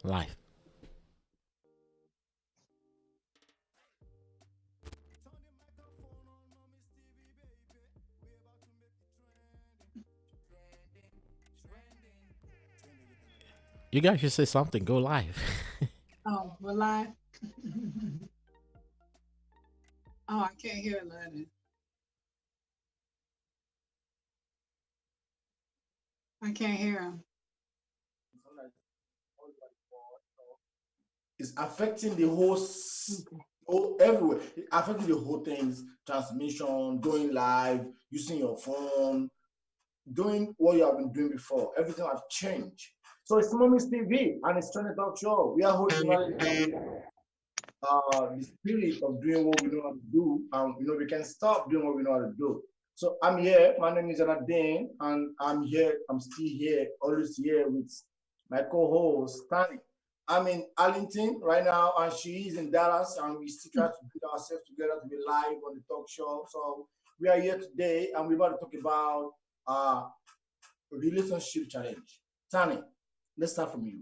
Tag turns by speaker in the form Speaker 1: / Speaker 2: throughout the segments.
Speaker 1: live. You guys should say something. Go live.
Speaker 2: Oh, we're live. Oh, I can't hear Lennon. I can't hear him.
Speaker 3: It's affecting the whole,
Speaker 2: Okay.
Speaker 3: whole everywhere. It's affecting the whole things, transmission, going live, using your phone, doing what you have been doing before. Everything has changed. So it's Mommy's TV and it's Trending Talk Show. We are holding the spirit of doing what we know how to do, and we can stop doing what we know how to do. So I'm here. My name is Anadine, and I'm here. I'm still here, always here with my co-host Stanley. I'm in Arlington right now, and she is in Dallas, and we still try to put ourselves together to be live on the talk show. So we are here today, and we're about to talk about uh, relationship challenge. Tani, let's start from you.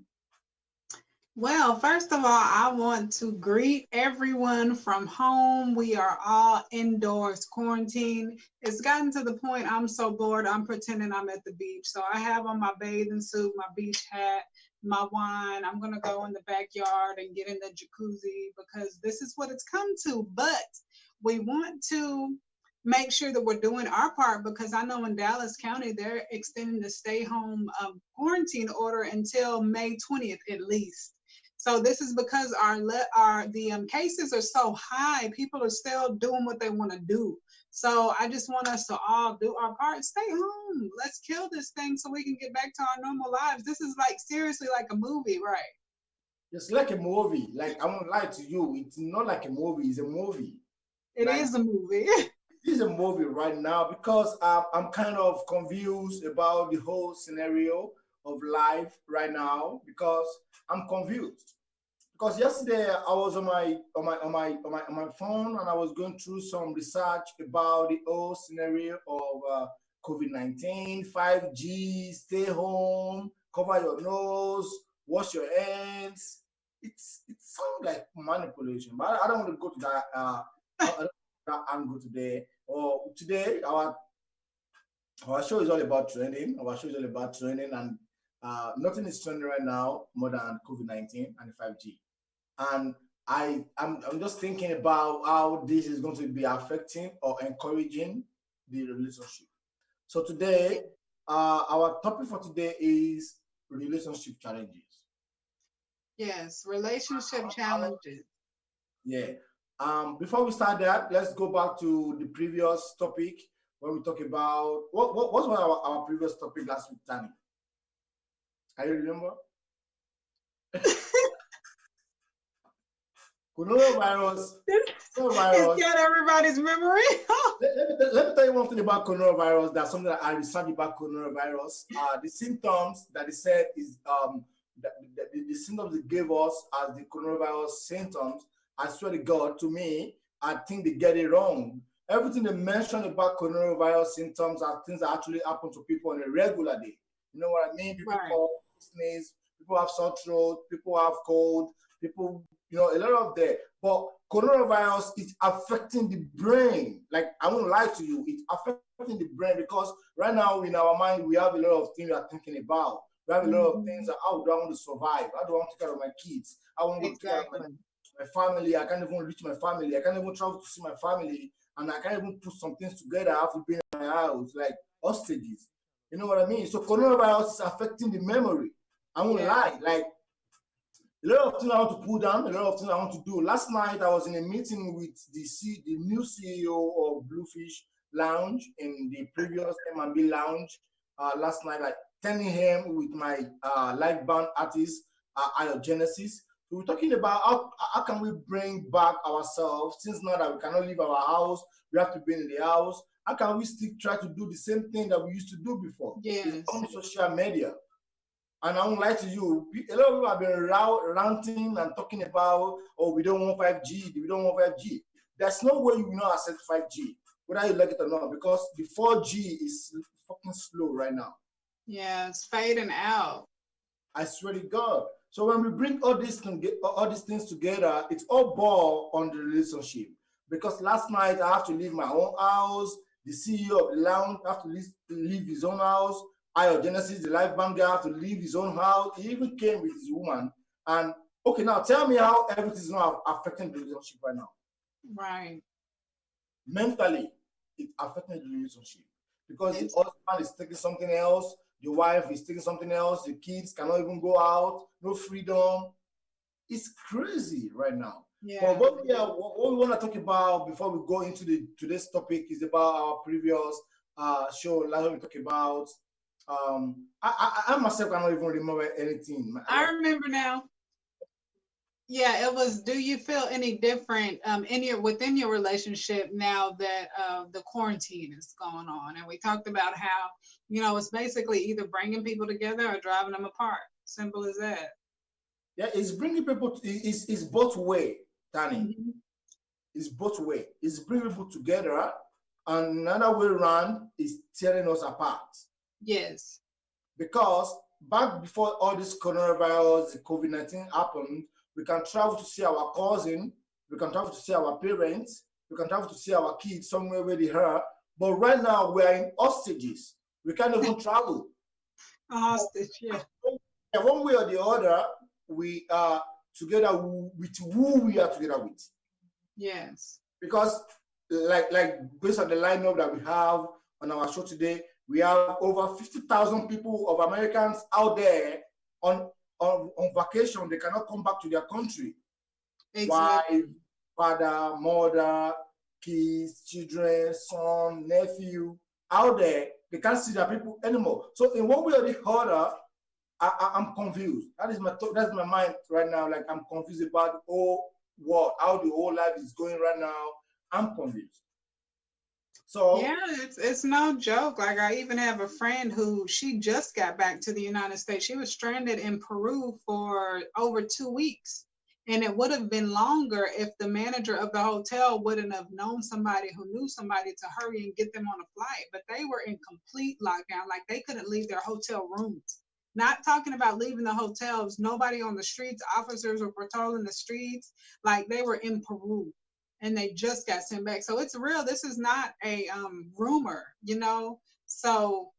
Speaker 2: Well, first of all, I want to greet everyone from home. We are all indoors quarantine. It's gotten to the point I'm so bored, I'm pretending I'm at the beach. So I have on my bathing suit, my beach hat, my wine. I'm going to go in the backyard and get in the jacuzzi because this is what it's come to. But we want to make sure that we're doing our part because I know in Dallas County they're extending the stay home quarantine order until May 20th at least. So this is because our the cases are so high, people are still doing what they want to do. So I just want us to all do our part. Stay home. Let's kill this thing so we can get back to our normal lives. This is like seriously like a movie, right?
Speaker 3: It's like a movie. Like I won't lie to you, it's not like a movie. It's a movie.
Speaker 2: It
Speaker 3: Like
Speaker 2: is a movie.
Speaker 3: this is a movie right now because I'm kind of confused about the whole scenario of life right now because I'm confused. Because yesterday I was on my phone and I was going through some research about the whole scenario of COVID-19, 5G, stay home, cover your nose, wash your hands. It sounds like manipulation, but I don't want to go to that. I don't that angle today. Or today, our show is all about training. Our show is all about training, and nothing is trending right now more than COVID-19 and 5G. And I'm just thinking about how this is going to be affecting or encouraging the relationship. So today, our topic for today is relationship challenges.
Speaker 2: Yes, relationship challenges.
Speaker 3: Yeah. Before we start that, let's go back to the previous topic when we talk about what was our previous topic last week, Tani? Can you remember? Coronavirus.
Speaker 2: It's
Speaker 3: Coronavirus.
Speaker 2: got everybody's memory.
Speaker 3: Let me tell you one thing about coronavirus. That's something that I researched about coronavirus. The symptoms that they said is the symptoms they gave us as the coronavirus symptoms. I swear to God, to me, I think they get it wrong. Everything they mentioned about coronavirus symptoms are things that actually happen to people on a regular day. You know what I mean? People
Speaker 2: Right.
Speaker 3: cough, sneeze, people have sore throat, people have cold, people, a lot of that. But coronavirus is affecting the brain. Like I won't lie to you, it's affecting the brain because right now in our mind we have a lot of things we are thinking about. We have a lot of things
Speaker 2: Mhm.
Speaker 3: that how do I want to survive? How do I want to take care of my kids? I want to take care of
Speaker 2: Exactly.
Speaker 3: my family. I can't even reach my family. I can't even travel to see my family, and I can't even put some things together. I have to be in my house like hostages. You know what I mean? So coronavirus is affecting the memory. I won't
Speaker 2: Yes.
Speaker 3: lie. Like a lot of things I want to pull down, a lot of things I want to do. Last night I was in a meeting with the new CEO of Bluefish Lounge in the previous M&B Lounge last night, like 10 a.m. with my live band artist, Genesis. We were talking about how can we bring back ourselves since now that we cannot leave our house, we have to be in the house. How can we still try to do the same thing that we used to do before? It's
Speaker 2: Yes.
Speaker 3: on social media. And I won't lie to you, a lot of people have been ranting and talking about, oh, we don't want 5G, we don't want 5G. There's no way you will not accept 5G, whether you like it or not, because the 4G is fucking slow right now.
Speaker 2: Yes. Fading out.
Speaker 3: I swear to God. So when we bring all these things together, it's all ball on the relationship. Because last night I have to leave my own house. The CEO of the lounge have to leave his own house. Ayo Genesis, the live band guy, have to leave his own house. He even came with his woman. And okay, now tell me how everything is not affecting the relationship right now.
Speaker 2: Right.
Speaker 3: Mentally, it's affecting the relationship because the husband is taking something else, the wife is taking something else, the kids cannot even go out, no freedom. It's crazy right now.
Speaker 2: Yeah.
Speaker 3: But what we want to talk about before we go into today's topic is about our previous show. Like we talk about, I myself cannot even remember anything.
Speaker 2: I remember now. Yeah, it was. Do you feel any different within your relationship now that the quarantine is going on? And we talked about how it's basically either bringing people together or driving them apart. Simple as that.
Speaker 3: Yeah, it's bringing people. It's both way, Danny.
Speaker 2: Mm-hmm.
Speaker 3: It's both way. It's bringing people together, and another way around is tearing us apart.
Speaker 2: Yes.
Speaker 3: Because back before all this coronavirus, the COVID-19 happened, we can travel to see our cousin, we can travel to see our parents, we can travel to see our kids somewhere where they are. But right now we are in hostages. We can't even travel.
Speaker 2: A hostage, yeah.
Speaker 3: And one way or the other, we are together with who we are together with.
Speaker 2: Yes.
Speaker 3: Because like based on the lineup that we have on our show today, we have over 50,000 people of Americans out there on vacation. They cannot come back to their country.
Speaker 2: Exactly.
Speaker 3: Wife, father, mother, kids, children, son, nephew, out there. They can't see their people anymore. So in one way or the other, I'm confused. That's my mind right now. Like I'm confused about the whole world, how the whole life is going right now. I'm confused. So
Speaker 2: yeah, it's no joke. Like I even have a friend who she just got back to the United States. She was stranded in Peru for over 2 weeks. And it would have been longer if the manager of the hotel wouldn't have known somebody who knew somebody to hurry and get them on a flight. But they were in complete lockdown. Like they couldn't leave their hotel rooms. Not talking about leaving the hotels, nobody on the streets, officers were patrolling the streets. Like they were in Peru. And they just got sent back. So it's real. This is not a rumor, So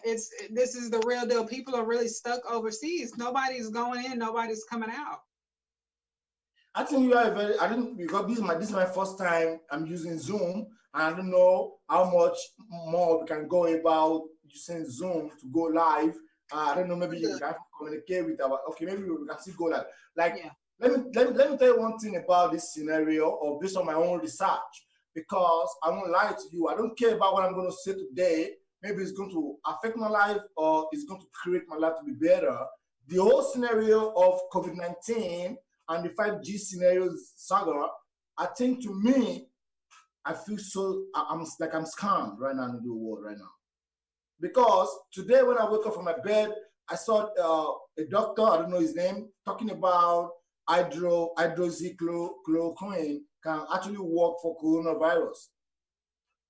Speaker 2: this is the real deal. People are really stuck overseas. Nobody's going in, nobody's coming out.
Speaker 3: I think you are because this is my first time I'm using Zoom, and I don't know how much more we can go about using Zoom to go live. I don't know, maybe you can communicate with maybe we can still go live.
Speaker 2: Yeah.
Speaker 3: Let me tell you one thing about this scenario, or based on my own research, because I won't lie to you. I don't care about what I'm going to say today. Maybe it's going to affect my life or it's going to create my life to be better. The whole scenario of COVID-19 and the 5G scenarios saga, I think to me, I feel I'm scammed right now in the world right now. Because today when I woke up from my bed, I saw a doctor, I don't know his name, talking about hydroxychloroquine can actually work for coronavirus.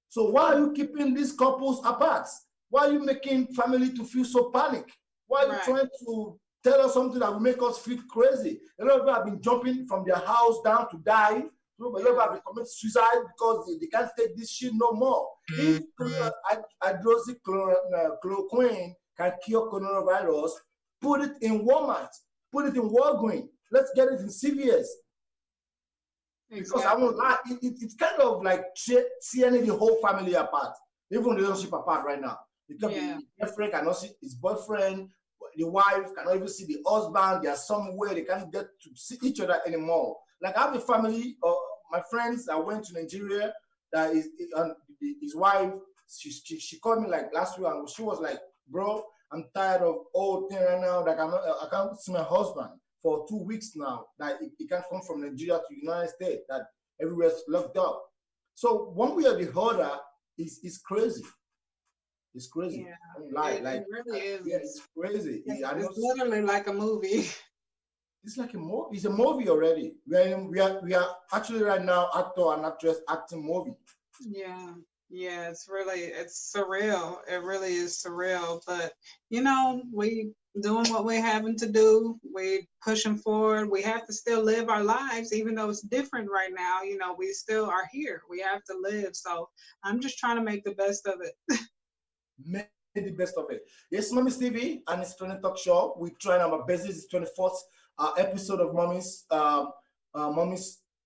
Speaker 3: So why are you keeping these couples apart? Why are you making family to feel so panic? Why are you trying to tell us something that will make us feel crazy? A lot of people have been jumping from their house down to die. A lot of people have been committing suicide because they can't take this shit no more. If hydroxychloroquine can cure coronavirus, put it in Walmart, put it in Walgreens. Let's get it in CVS. Exactly. Because I won't lie, it's kind of like tearing the whole family apart, even the relationship apart right now. Because the girlfriend cannot see his boyfriend, the wife cannot even see the husband. They are somewhere they can't get to see each other anymore. Like I have a family, my friends that went to Nigeria. That is his wife. She called me like last week, and she was like, "Bro, I'm tired of all thing right now. Like I can't see my husband for 2 weeks now. That he can't come from Nigeria to the United States. That everywhere's locked up. So one way or the other is crazy. It's crazy.
Speaker 2: Yeah, it really is.
Speaker 3: Yeah, it's crazy.
Speaker 2: It's literally like a movie.
Speaker 3: It's like a movie. It's a movie already. We are actually right now actor and actress acting movie.
Speaker 2: Yeah. Yeah, it's surreal. It really is surreal. But you know, we doing what we're having to do. We pushing forward. We have to still live our lives, even though it's different right now. You know, we still are here. We have to live. So I'm just trying to make the best of it.
Speaker 3: Make the best of it. Yes, Mommy's TV and it's 20 Talk Show. We trying our best. This is 24th episode of Mommy's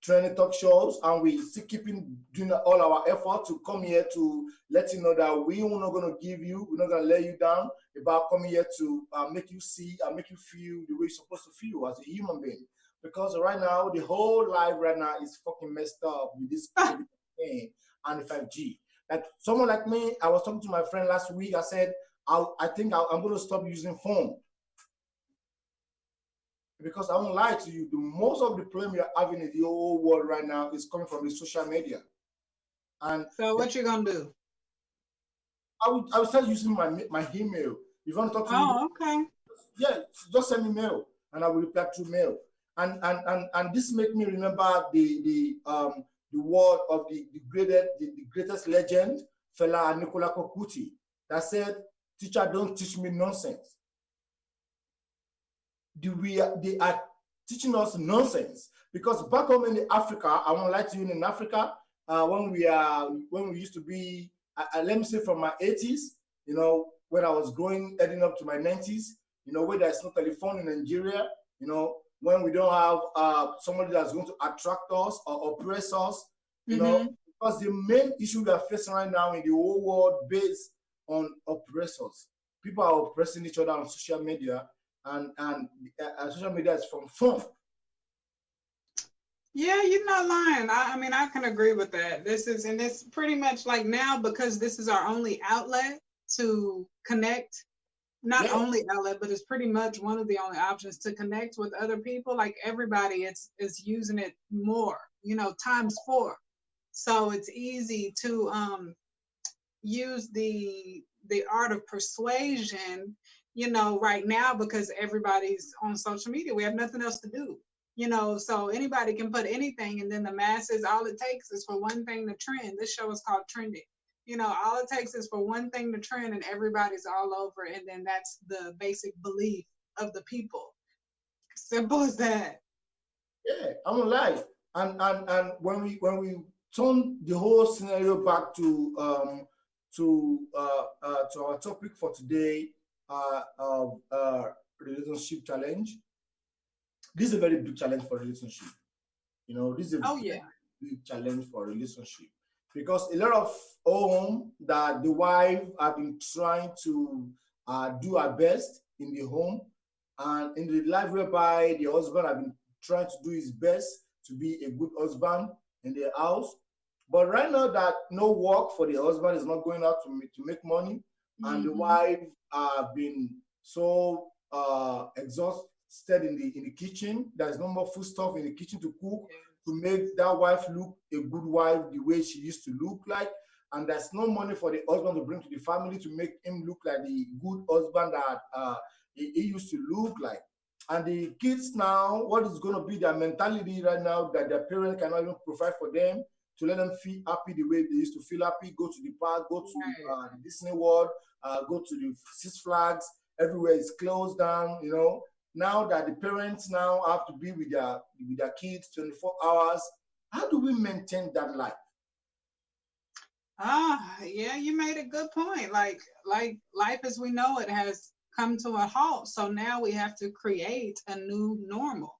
Speaker 3: 20 Talk Shows, and we still keeping doing all our effort to come here to let you know that we're not gonna give you, we're not gonna let you down about coming here to make you see and make you feel the way you're supposed to feel as a human being. Because right now, the whole life right now is fucking messed up with this COVID thing and the 5G. Like someone like me, I was talking to my friend last week. I said, I think I'm going to stop using phone because I won't lie to you. The most of the problem we are having in the whole world right now is coming from the social media, and
Speaker 2: So what you gonna do?
Speaker 3: I will start using my email. If you want to talk to me,
Speaker 2: Oh, okay.
Speaker 3: yeah, just send me mail, and I will reply through mail. And this make me remember the word of the greatest legend, fella Nicola Kokuti, that said, "Teacher, don't teach me nonsense." They are teaching us nonsense because back home in Africa, I won't lie to you, in Africa, when we used to be, let me say from my 80s, you know, when I was growing, heading up to my 90s, you know, where there's no telephone in Nigeria, you know, when we don't have somebody that's going to attract us or oppress us, you know,
Speaker 2: Mm-hmm.
Speaker 3: because the main issue we are facing right now in the whole world based on oppressors. People are oppressing each other on social media, and social media is from phone.
Speaker 2: Yeah, you're not lying. I mean, I can agree with that. And it's pretty much like now because this is our only outlet to connect. Not
Speaker 3: Yeah,
Speaker 2: only outlet, but it's pretty much one of the only options to connect with other people. Like everybody, is using it more. You know, times four. So it's easy to use the art of persuasion, you know, right now because everybody's on social media. We have nothing else to do. You know, so anybody can put anything, and then the masses, all it takes is for one thing to trend. This show is called Trending. You know, all it takes is for one thing to trend, and everybody's all over. And then that's the basic belief of the people. Simple as that.
Speaker 3: yeah, I'm alive. And when we turn the whole scenario back to our topic for today, of relationship challenge. This is a very big challenge for relationship. You know, this is a
Speaker 2: Oh
Speaker 3: very
Speaker 2: yeah.
Speaker 3: big challenge for relationship because a lot of home that the wife have been trying to do her best in the home, and in the life whereby the husband have been trying to do his best to be a good husband in the house. But right now that no work for the husband is not going out to make money, and the
Speaker 2: Hmm.
Speaker 3: wife have been so exhausted in the kitchen. There's no more food stuff in the kitchen to cook to make that wife look a good wife the way she used to look like. And there's no money for the husband to bring to the family to make him look like the good husband that he used to look like. And the kids now, what is going to be their mentality right now that their parents cannot even provide for them to let them feel happy the way they used to feel happy, go to the park, go to
Speaker 2: Right.
Speaker 3: the Disney World, go to the Six Flags, everywhere is closed down, you know. Now that the parents now have to be with their kids 24 hours, how do we maintain that life?
Speaker 2: Ah, yeah, you made a good point. Like life as we know it has come to a halt. So now we have to create a new normal.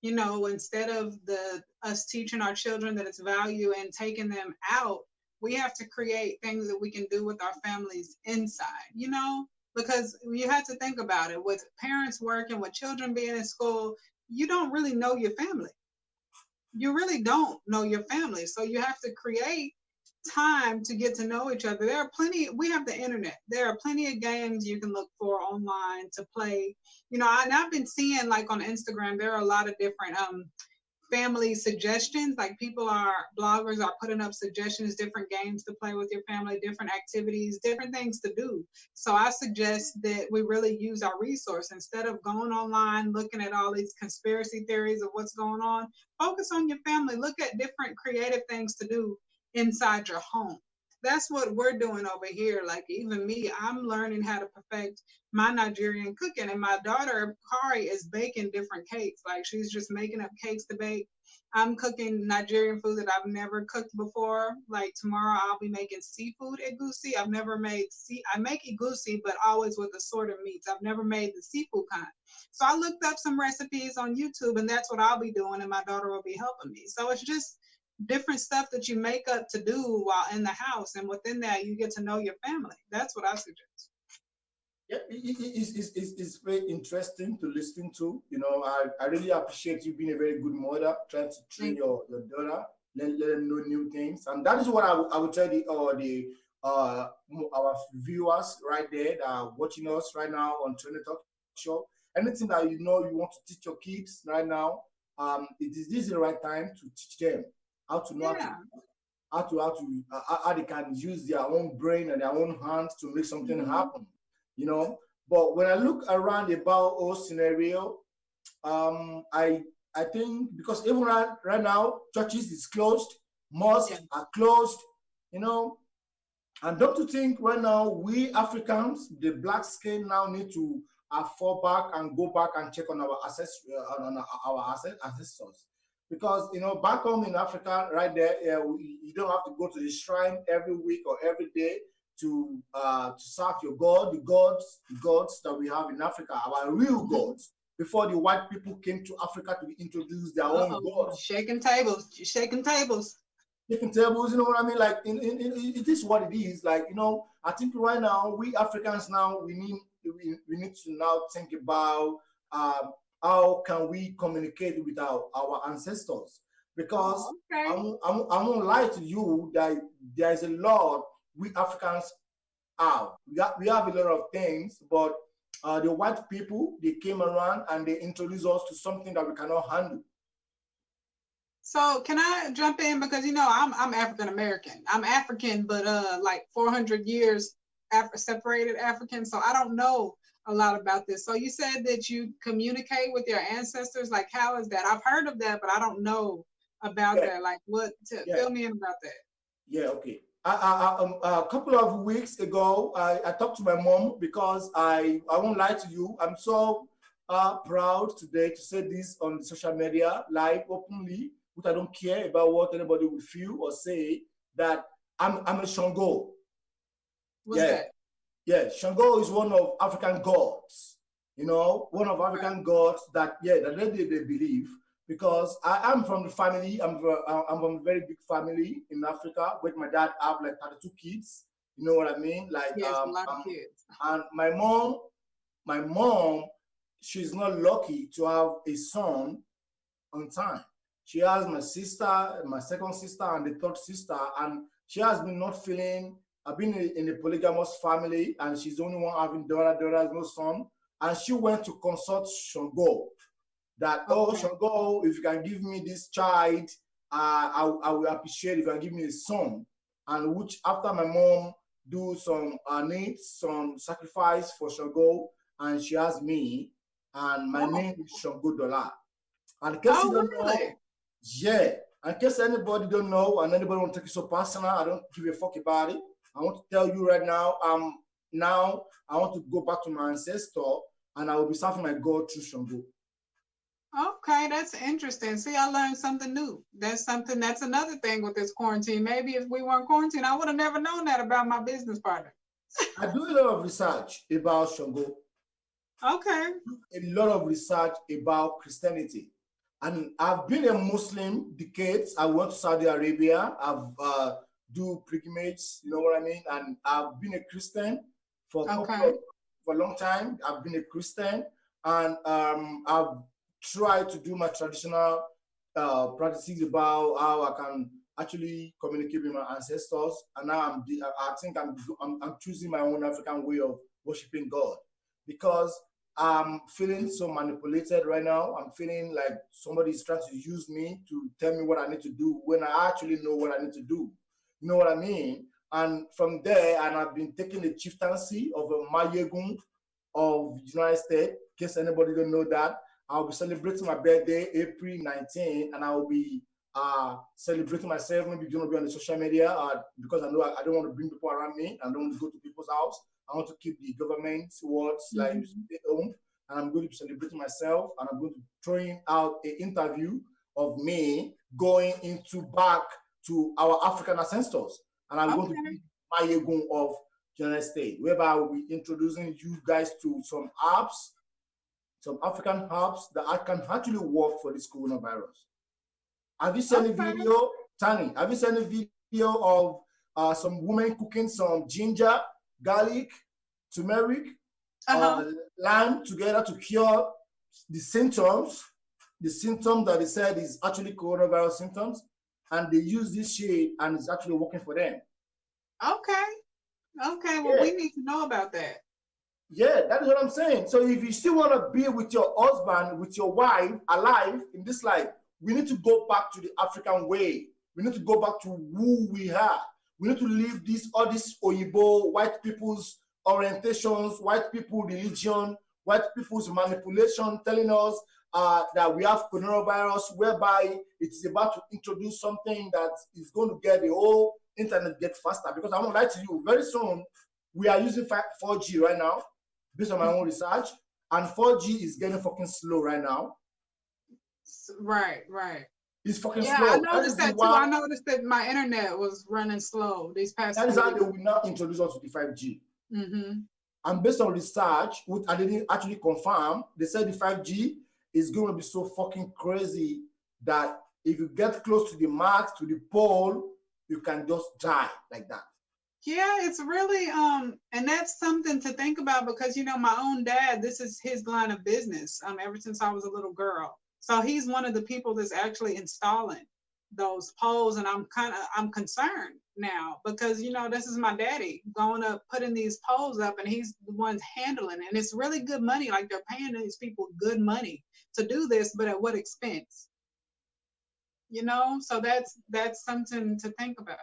Speaker 2: You know, instead of the us teaching our children that it's value and taking them out, we have to create things that we can do with our families inside, you know? Because you have to think about it, with parents working, with children being in school, you don't really know your family. You really don't know your family. So you have to create time to get to know each other. There are plenty, we have the internet. There are plenty of games you can look for online to play. You know, and I've been seeing like on Instagram, there are a lot of different family suggestions. Like bloggers are putting up suggestions, different games to play with your family, different activities, different things to do. So I suggest that we really use our resource instead of going online looking at all these conspiracy theories of what's going on. Focus on your family. Look at different creative things to do inside your home. that's what we're doing over here. Like even me, I'm learning how to perfect my Nigerian cooking, and my daughter Kari is baking different cakes. Like she's just making up cakes to bake. I'm cooking Nigerian food that I've never cooked before. Like tomorrow, I'll be making seafood egusi. I've never made I make egusi, but always with assorted meats. I've never made the seafood kind. So I looked up some recipes on YouTube, and that's what I'll be doing, and my daughter will be helping me. So it's just different stuff that you make up to do while in the house, and within that, you get to know your family. That's what I suggest.
Speaker 3: Yeah, it's very interesting to listen to. You know, I really appreciate you being a very good mother, trying to train your daughter, let them know new things. And that is what I would tell our viewers right there that are watching us right now on Trainer Talk Show. Anything that you know you want to teach your kids right now, this is the right time to teach them how to know
Speaker 2: Yeah.
Speaker 3: how they can use their own brain and their own hands to make something
Speaker 2: Mhm.
Speaker 3: happen. You know, but when I look around about our scenario, I think because even right now churches is closed, mosques
Speaker 2: Yeah.
Speaker 3: are closed, you know, and don't you think right now we Africans, the black skin, now need to fall back and go back and check on our ancestors? Because you know, back home in Africa, right there, you don't have to go to the shrine every week or every day to serve your God, the gods that we have in Africa, our real gods. Before the white people came to Africa to introduce their own gods,
Speaker 2: Shaking tables, shaking tables.
Speaker 3: taking tables, you know what I mean? Like, it is what it is. Like, you know, I think right now we Africans now we need to now think about how can we communicate with our ancestors, because
Speaker 2: Okay.
Speaker 3: I won't lie to you that there is a lot we Africans have. We have a lot of things, but the white people, they came around and they introduced us to something that we cannot handle.
Speaker 2: So can I jump in, because you know I'm African American. I'm African, but like 400 years separated African. So I don't know a lot about this. So you said that you communicate with your ancestors. Like how is that? I've heard of that, but I don't know about
Speaker 3: Yeah,
Speaker 2: that. Like what?
Speaker 3: yeah,
Speaker 2: Fill me in about that.
Speaker 3: yeah. Okay. A couple of weeks ago, I talked to my mom because I won't lie to you. I'm so proud today to say this on social media, live, openly, which I don't care about what anybody will feel or say, that I'm a Shango.
Speaker 2: What's
Speaker 3: Yeah,
Speaker 2: that?
Speaker 3: yeah. Shango is one of African gods. You know, one of
Speaker 2: Right.
Speaker 3: African gods that they believe, because I am from the family. I'm from a very big family in Africa, where my dad have like 32 kids. You know what I mean? Like
Speaker 2: Yes, a lot of kids.
Speaker 3: and my mom, she's not lucky to have a son on time. She has my sister, my second sister, and the third sister, and she has been not feeling. I've been in a polygamous family, and she's the only one having daughters, no son. And she went to consult Shango that, oh,
Speaker 2: Okay.
Speaker 3: Shango, if you can give me this child, I will appreciate if you can give me a son. And which after my mom do some needs, some sacrifice for Shango, and she has me, and my
Speaker 2: Oh,
Speaker 3: name is Shango Dollar. And in case you
Speaker 2: oh,
Speaker 3: don't know,
Speaker 2: really?
Speaker 3: yeah. And in case anybody don't know and anybody want to take it so personal, I don't give a fuck about it. I want to tell you right now, now I want to go back to my ancestor and I will be serving my God through Shango.
Speaker 2: Okay, that's interesting. See, I learned something new. That's another thing with this quarantine. Maybe if we weren't quarantined, I would have never known that about my business partner.
Speaker 3: I do a lot of research about Shango,
Speaker 2: Okay.
Speaker 3: a lot of research about Christianity. And I've been a Muslim decades. I went to Saudi Arabia. I've do pilgrimage, you know what I mean? And I've been a Christian
Speaker 2: Okay.
Speaker 3: for a long time. I've been a Christian, and I've tried to do my traditional practices about how I can actually communicate with my ancestors. And now I think I'm choosing my own African way of worshiping God, because I'm feeling so manipulated right now. I'm feeling like somebody is trying to use me to tell me what I need to do when I actually know what I need to do. You know what I mean? And from there, and I've been taking the chieftaincy of a Mayegun of the United States. In case anybody don't know that, I'll be celebrating my birthday April 19, and I will be celebrating myself, maybe going to be on the social media because I know I don't want to bring people around me. I don't want to go to people's house. I want to keep the government words like stay home. And I'm going to be celebrating myself, and I'm going to throwing out an interview of me going into back to our African ancestors. And I'm going to be Mayegun of United States, whereby I will be introducing you guys to some apps, some African apps that I can actually work for this coronavirus. Have you seen a video, Tani? Have you seen a video of some women cooking some ginger, garlic, turmeric, lime together to cure the symptoms that they said is actually coronavirus symptoms, and they use this shit and it's actually working for them.
Speaker 2: Okay, well, we need to know about that.
Speaker 3: Yeah, that is what I'm saying. So if you still want to be with your husband, with your wife, alive in this life, we need to go back to the African way. We need to go back to who we are. We need to leave all this Oyibo, white people's orientations, white people religion, white people's manipulation, telling us that we have coronavirus, whereby it is about to introduce something that is going to get the whole internet get faster. Because I won't lie to you, very soon we are using 4G right now, based on my own research, and 4G is getting fucking slow right now.
Speaker 2: Right.
Speaker 3: It's fucking slow.
Speaker 2: I noticed that too. I noticed that my internet was running slow these past.
Speaker 3: That is how they will now introduce us to the 5G. And based on research, which I didn't actually confirm, they said the 5G is going to be so fucking crazy that if you get close to the max, to the pole, you can just die like that.
Speaker 2: Yeah, it's really and that's something to think about, because my own dad, this is his line of business ever since I was a little girl. So he's one of the people that's actually installing those poles, and I'm concerned now because this is my daddy going up putting these poles up, and he's the ones handling it. And it's really good money, like they're paying these people good money to do this, but at what expense? So that's something to think about.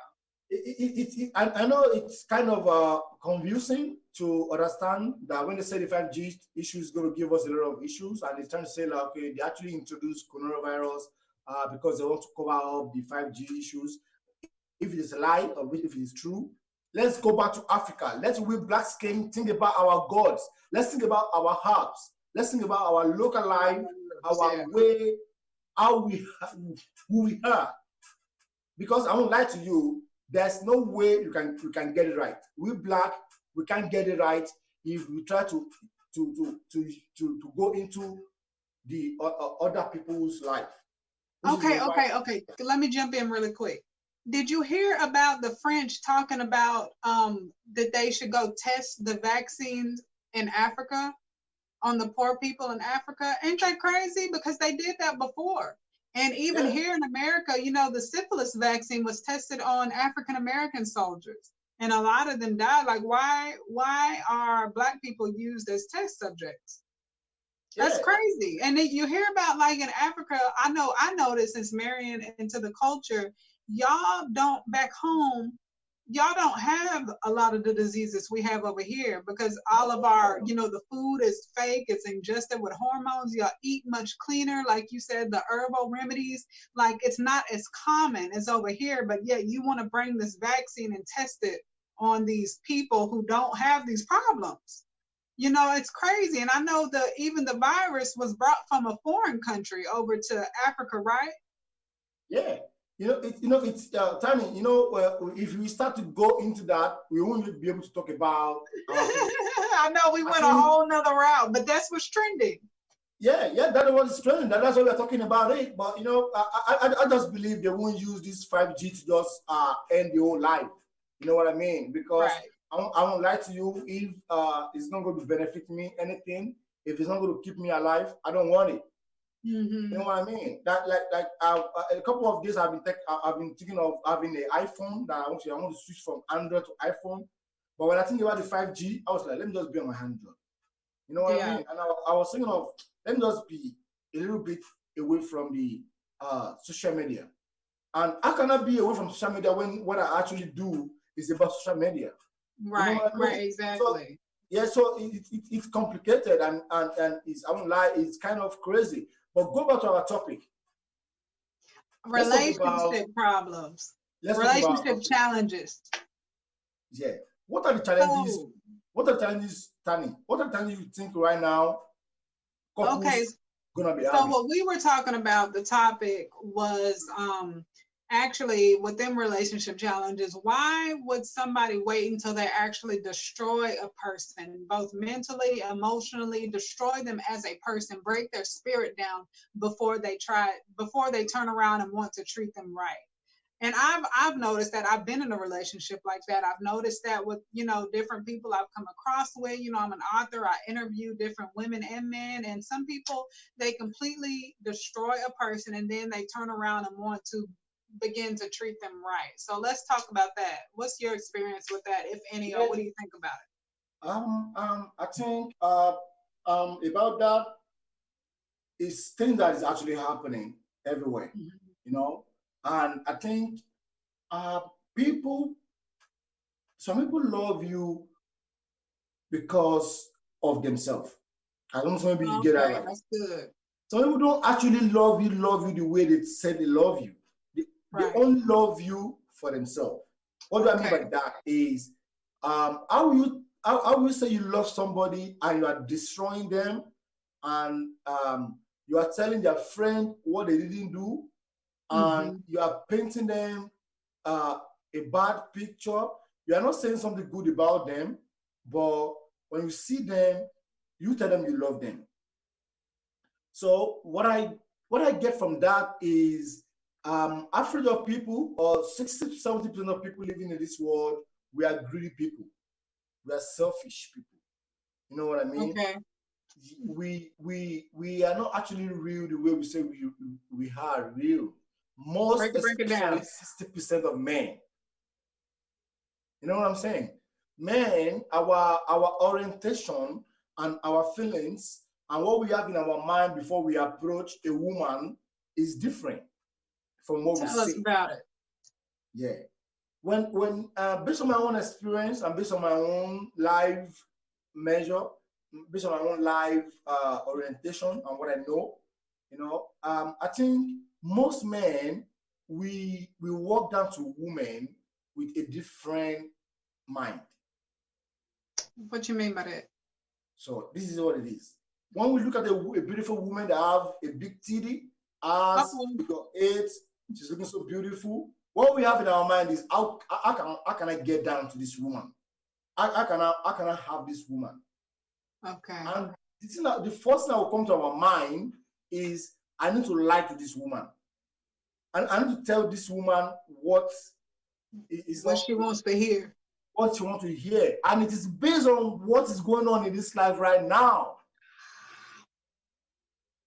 Speaker 3: I know it's kind of confusing to understand that when they say the 5G issue is going to give us a lot of issues, and they're trying to say, like, okay, they actually introduced coronavirus because they want to cover up the 5G issues. If it is a lie or if it is true, let's go back to Africa. Let's, we black skin, think about our gods. Let's think about our herbs. Let's think about our local life, our way, who we are. Because I won't lie to you, there's no way you can get it right. We black, we can't get it right if we try to go into the other people's life.
Speaker 2: Okay. Let me jump in really quick. Did you hear about the French talking about that they should go test the vaccines in Africa on the poor people in Africa? Ain't that crazy? Because they did that before. And even here in America, the syphilis vaccine was tested on African-American soldiers, and a lot of them died. Like, why are Black people used as test subjects? That's crazy. And then you hear about, like, in Africa, I noticed since marrying into the culture, y'all don't back home, y'all don't have a lot of the diseases we have over here, because all of our, the food is fake, it's ingested with hormones. Y'all eat much cleaner, like you said, the herbal remedies, like it's not as common as over here, but yet you want to bring this vaccine and test it on these people who don't have these problems. It's crazy. And I know even the virus was brought from a foreign country over to Africa, right?
Speaker 3: Yeah. It's Tani, if we start to go into that, we won't be able to talk about.
Speaker 2: I know we went a whole nother route, but that's what's trending.
Speaker 3: Yeah, that's what's trending. That's why we're talking about it. But, I just believe they won't use this 5G to just end the whole life. You know what I mean? Because I won't lie to you, if it's not going to benefit me anything, if it's not going to keep me alive, I don't want it. You know what I mean? That like a couple of days I've been thinking of having an iPhone that I want to switch from Android to iPhone. But when I think about the 5G, I was like, let me just be on my Android. You know what I mean? And I was thinking of, let me just be a little bit away from the social media. And how can I be away from social media when what I actually do is about social media?
Speaker 2: Right,
Speaker 3: you know I mean?
Speaker 2: Right, exactly.
Speaker 3: So it's complicated and it's, I won't lie, it's kind of crazy. But go back to our topic. let's talk about
Speaker 2: Relationship problems,
Speaker 3: let's talk about
Speaker 2: relationship challenges.
Speaker 3: yeah. What are the challenges?
Speaker 2: So,
Speaker 3: What are the challenges, Tani? What are the challenges you think right now couples
Speaker 2: okay,
Speaker 3: gonna be
Speaker 2: so
Speaker 3: having?
Speaker 2: what we were talking about, the topic was actually within relationship challenges, why would somebody wait until they actually destroy a person, both mentally, emotionally, destroy them as a person, break their spirit down before they turn around and want to treat them right? And I've noticed that. I've been in a relationship like that. I've noticed that with, different people I've come across with. I'm an author. I interview different women and men, and some people, they completely destroy a person and then they turn around and want to begin to treat them right. So let's talk about that. What's your experience with that, if any, or
Speaker 3: Yeah.
Speaker 2: what do you think about
Speaker 3: I think about that is things that is actually happening everywhere,
Speaker 2: it?
Speaker 3: you know. And I think uh, people, some people love you because of themselves. I don't know, maybe you get that
Speaker 2: Okay,
Speaker 3: right.
Speaker 2: that's good.
Speaker 3: Some people don't actually love you the way they said they love you. They
Speaker 2: Right.
Speaker 3: only love you for themselves. What do I mean by
Speaker 2: Okay.
Speaker 3: that is how will you say you love somebody and you are destroying them, and you are telling their friend what they didn't do, and you are painting them a bad picture. You are not saying something good about them, but when you see them, you tell them you love them. So what I get from that is average of people, or 60 to 70% of people living in this world, we are greedy people. We are selfish people. You know what I mean?
Speaker 2: Okay.
Speaker 3: We are not actually real the way we say we are real. Most
Speaker 2: Break it down.
Speaker 3: especially 60% of men. You know what I'm saying? Men, our orientation and our feelings and what we have in our mind before we approach a woman is different from what we
Speaker 2: Tell us
Speaker 3: say.
Speaker 2: about it.
Speaker 3: Yeah. When based on my own experience and based on my own life measure, based on my own life orientation and what I know, I think most men we walk down to women with a different mind.
Speaker 2: What you mean by that?
Speaker 3: So this is what it is. When we look at a beautiful woman that have a big titty, ass, figure eight, she's looking so beautiful. What we have in our mind is how can I get down to this woman? How can I have this woman?
Speaker 2: Okay.
Speaker 3: And the first thing that will come to our mind is I need to lie to this woman. And I need to tell this woman what is
Speaker 2: What
Speaker 3: not
Speaker 2: she wants to hear.
Speaker 3: what you want to hear. And it is based on what is going on in this life right now.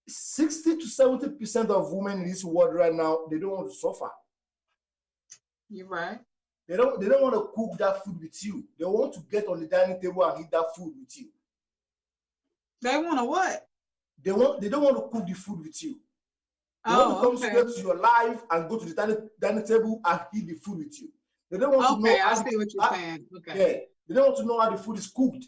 Speaker 3: 60 to 70% of women in this world right now, they don't want to suffer.
Speaker 2: You're right.
Speaker 3: They don't want to cook that food with you. They want to get on the dining table and eat that food with you.
Speaker 2: They want to what?
Speaker 3: They don't want to cook the food with you. They want to come straight to your life and go to the dining table and eat the food with you. They don't want to know.
Speaker 2: I see what you're saying. Okay.
Speaker 3: Yeah, they don't want to know how the food is cooked.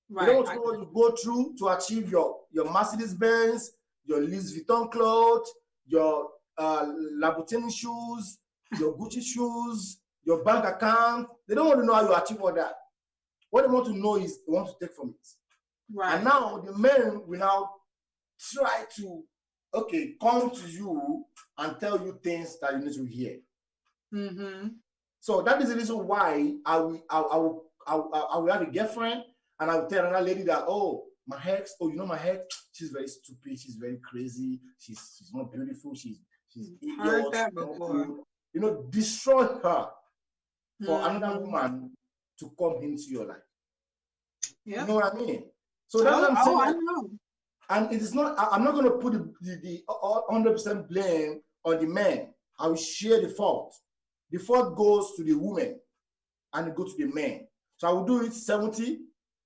Speaker 3: Right. They don't want to know what you go through to achieve your Mercedes Benz, your Louis Vuitton clothes, your Louboutin shoes, your Gucci shoes, your bank account. They don't want to know how you achieve all that. What they want to know is they want to take from it. Right. And now the men will now try to come to you and tell you things that you need to hear. Mm-hmm. So that is the reason why I will have a girlfriend and I will tell another lady that, my ex, my ex, she's very stupid, she's very crazy, she's not beautiful, she's
Speaker 2: heard that before.
Speaker 3: Destroy her for another woman to come into your life. Yep. You know what I mean? So that's what I'm saying.
Speaker 2: I know.
Speaker 3: And it is not, I'm not going to put the 100% blame on the men. I will share the fault. The fault goes to the woman and it goes to the man. So I will do it 70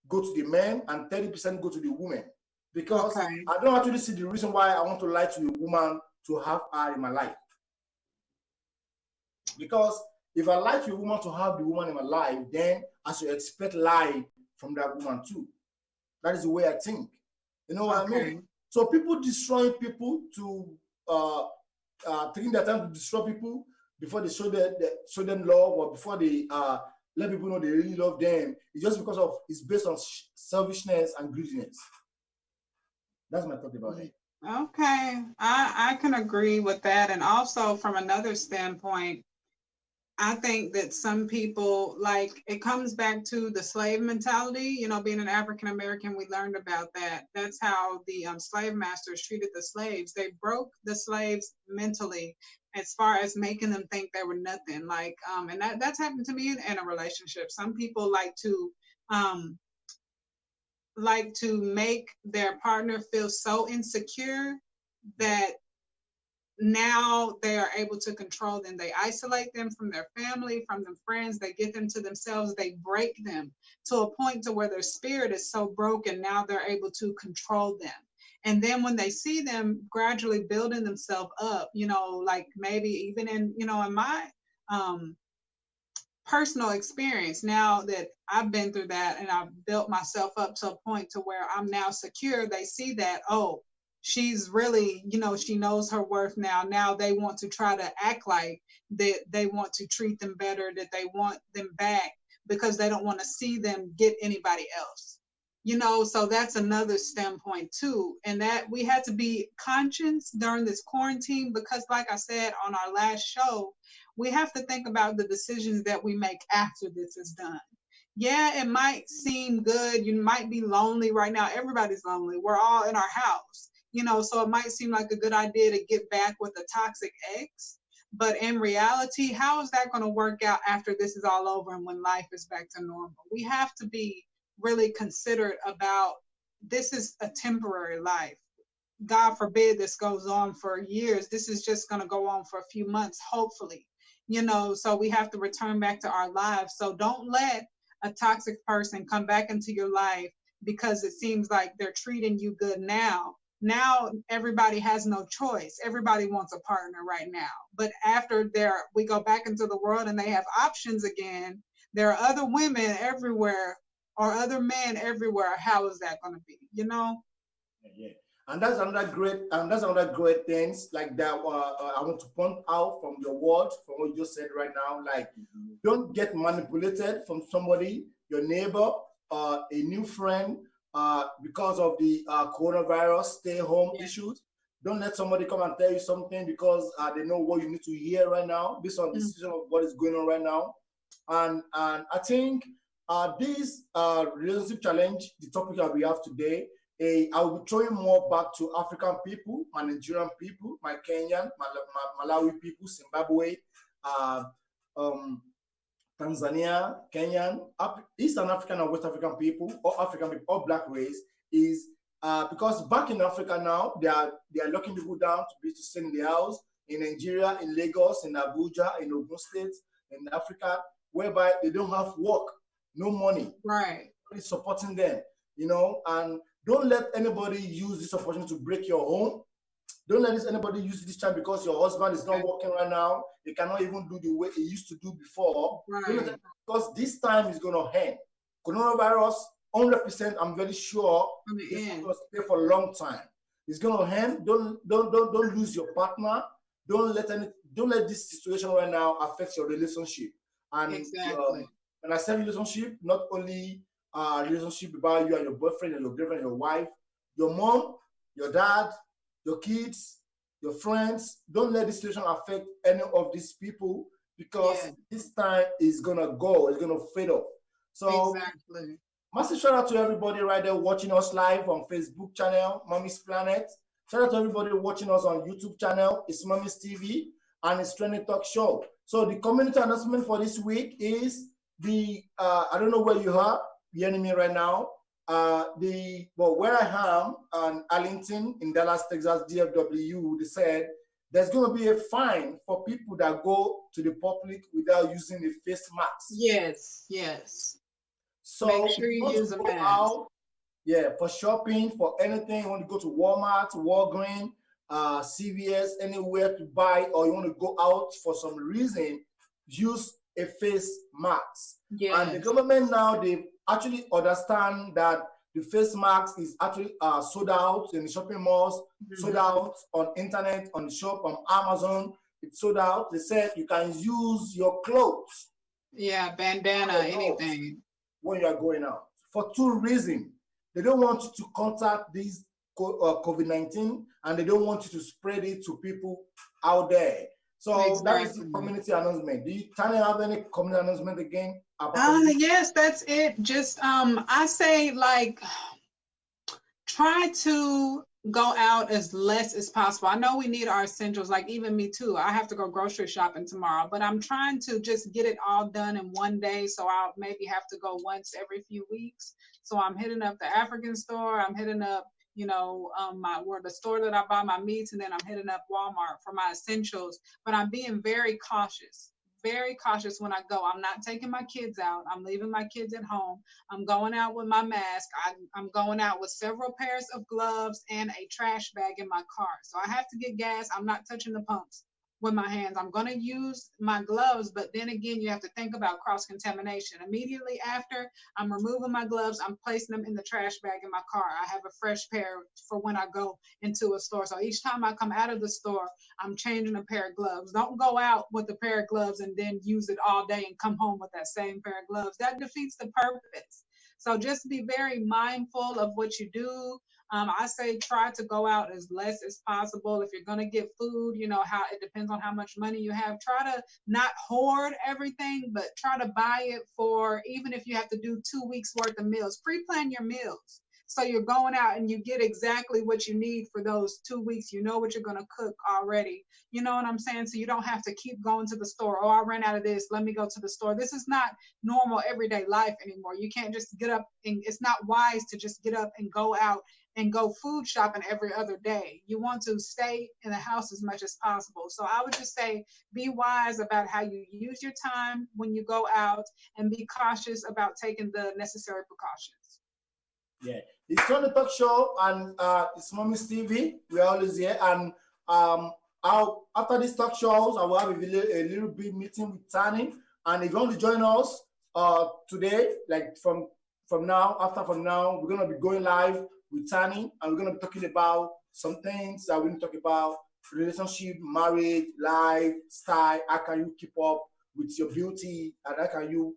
Speaker 3: go to the man and 30% go to the woman. Because I don't actually see the reason why I want to lie to a woman to have her in my life. Because if I lie to a woman to have the woman in my life, then I should expect lie from that woman too. That is the way I think. You know what I mean? So people destroying people to taking their time to destroy people before they show them love, or before they let people know they really love them. It's just because of it's based on selfishness and greediness. That's my thought about it.
Speaker 2: Okay, I can agree with that. And also from another standpoint, I think that some people, like, it comes back to the slave mentality. You know, being an African American, we learned about that. That's how the slave masters treated the slaves. They broke the slaves mentally as far as making them think they were nothing. Like, and that's happened to me in a relationship. Some people like to make their partner feel so insecure that now they are able to control them. They isolate them from their family, from their friends. They get them to themselves. They break them to a point to where their spirit is so broken. Now they're able to control them. And then when they see them gradually building themselves up, you know, like maybe even in, you know, in my personal experience, now that I've been through that and I've built myself up to a point to where I'm now secure, they see that, oh, she's really, you know, she knows her worth now. Now they want to try to act like that they want to treat them better, that they want them back because they don't want to see them get anybody else. You know, so that's another standpoint too. And that we had to be conscious during this quarantine because, like I said on our last show, we have to think about the decisions that we make after this is done. Yeah, it might seem good. You might be lonely right now. Everybody's lonely. We're all in our house, you know, so it might seem like a good idea to get back with a toxic ex. But in reality, how is that going to work out after this is all over and when life is back to normal? We have to be really considerate about this is a temporary life. God forbid this goes on for years. This is just going to go on for a few months, hopefully, you know, so we have to return back to our lives. So don't let a toxic person come back into your life because it seems like they're treating you good now. Now everybody has no choice. Everybody wants a partner right now. But after we go back into the world and they have options again, there are other women everywhere or other men everywhere. How is that going to be? You know?
Speaker 3: Yeah. And that's another great things like that. I want to point out from your words, from what you just said right now. Like, don't get manipulated from somebody, your neighbor, a new friend, because of the coronavirus stay-home issues. Don't let somebody come and tell you something because they know what you need to hear right now, based on the decision of what is going on right now. And I think this relationship challenge, the topic that we have today, I will be throwing more back to African people, my Nigerian people, my Kenyan, Malawi people, Zimbabwe, Tanzania, Kenyan, Eastern African and West African people, or African people, or Black race, is because back in Africa now, they are locking people down to stay in the house, in Nigeria, in Lagos, in Abuja, in Ogun State, in Africa, whereby they don't have work, no money.
Speaker 2: Right.
Speaker 3: It's supporting them, you know, and don't let anybody use this opportunity to break your home. Don't let anybody use this time because your husband is not working right now. He cannot even do the way he used to do before.
Speaker 2: Right.
Speaker 3: Because this time is going to end. Coronavirus, 100%, I'm very sure, is going to stay for a long time. It's going to end. Don't lose your partner. Don't let this situation right now affect your relationship. And when I say relationship, not only relationship about you and your boyfriend and your girlfriend and your wife, your mom, your dad, your kids, your friends. Don't let this situation affect any of these people because this time is gonna go, it's gonna fade off. So massive shout out to everybody right there watching us live on Facebook channel, Mommy's Planet. Shout out to everybody watching us on YouTube channel, it's Mommy's TV and it's Trending Talk Show. So the community announcement for this week is the I don't know where you are, you're hearing me right now. Where I am in Arlington in Dallas, Texas, DFW, they said there's going to be a fine for people that go to the public without using a face mask.
Speaker 2: Yes.
Speaker 3: So
Speaker 2: make sure you use a mask.
Speaker 3: For shopping, for anything, you want to go to Walmart, Walgreens, CVS, anywhere to buy, or you want to go out for some reason, use a face mask. And the government now, they actually understand that The face mask is actually sold out in the shopping malls, sold out on internet, on the shop, on Amazon. It's sold out. They said you can use your clothes.
Speaker 2: Yeah, bandana, anything.
Speaker 3: When you are going out. For two reasons. They don't want you to contact this COVID-19 and they don't want you to spread it to people out there. So that is the community announcement. Do you have any community announcement again?
Speaker 2: Yes, that's it. Just I say like try to go out as less as possible. I know we need our essentials, like even me too. I have to go grocery shopping tomorrow, but I'm trying to just get it all done in one day. So I'll maybe have to go once every few weeks. So I'm hitting up the African store. I'm hitting up, you know, the store that I buy my meats, and then I'm hitting up Walmart for my essentials. But I'm being very cautious when I go. I'm not taking my kids out. I'm leaving my kids at home. I'm going out with my mask. I'm going out with several pairs of gloves and a trash bag in my car. So I have to get gas. I'm not touching the pumps with my hands. I'm going to use my gloves, but then again, you have to think about cross-contamination. Immediately after, I'm removing my gloves. I'm placing them in the trash bag in my car. I have a fresh pair for when I go into a store. So each time I come out of the store, I'm changing a pair of gloves. Don't go out with a pair of gloves and then use it all day and come home with that same pair of gloves. That defeats the purpose. So just be very mindful of what you do. I say try to go out as less as possible. If you're going to get food, you know, how it depends on how much money you have. Try to not hoard everything, but try to buy it for, even if you have to do 2 weeks worth of meals, pre-plan your meals. So you're going out and you get exactly what you need for those 2 weeks. You know what you're going to cook already. You know what I'm saying? So you don't have to keep going to the store. Oh, I ran out of this. Let me go to the store. This is not normal everyday life anymore. You can't just get up, and it's not wise to just get up and go out and go food shopping every other day. You want to stay in the house as much as possible. So I would just say be wise about how you use your time when you go out, and be cautious about taking the necessary precautions.
Speaker 3: Yeah, it's on the talk show, and it's Mommy's TV. We're always here, and after these talk shows, I will have a little bit meeting with Tani. And if you want to join us today, like from now, we're gonna be going live with Tani, and we're gonna be talking about some things that we're gonna talk about: relationship, marriage, lifestyle. How can you keep up with your beauty, and how can you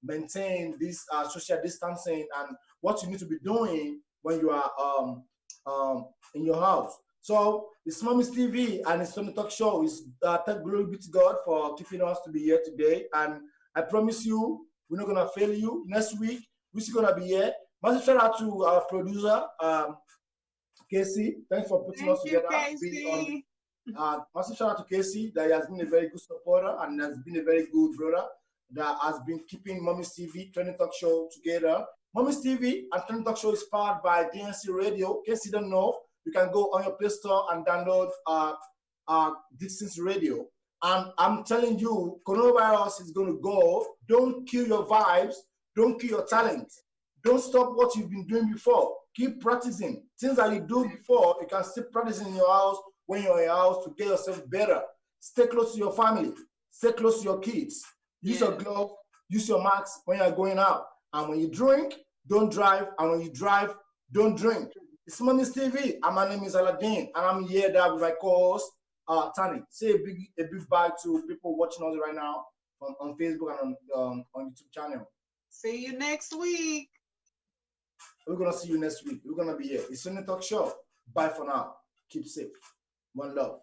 Speaker 3: maintain this social distancing, and what you need to be doing when you are in your house. So it's Mommy's TV and it's on the talk show. It's thank glory be to God for keeping us to be here today. And I promise you, we're not gonna fail you. Next week, we're still gonna be here. Massive shout out to our producer, Casey. Thanks for putting us together.
Speaker 2: Casey.
Speaker 3: Massive shout out to Casey, that has been a very good supporter and has been a very good brother that has been keeping Mommy's TV Trending Talk Show together. Mommy's TV and Trending Talk Show is powered by DNC Radio. In case you don't know, you can go on your Play Store and download Dixon's Radio. And I'm telling you, coronavirus is going to go. Don't kill your vibes. Don't kill your talent. Don't stop what you've been doing before. Keep practicing. Things that you do before, you can still practice in your house when you're in your house to get yourself better. Stay close to your family. Stay close to your kids. Use your glove. Use your mask when you're going out. And when you drink, don't drive. And when you drive, don't drink. It's Mommy's TV. And my name is Aladdin. And I'm here there with my co-host, Tani. Say a big bye to people watching us right now on Facebook and on YouTube channel.
Speaker 2: See you next week.
Speaker 3: We're going to see you next week. We're going to be here. It's Trending Talk Show. Bye for now. Keep safe. One love.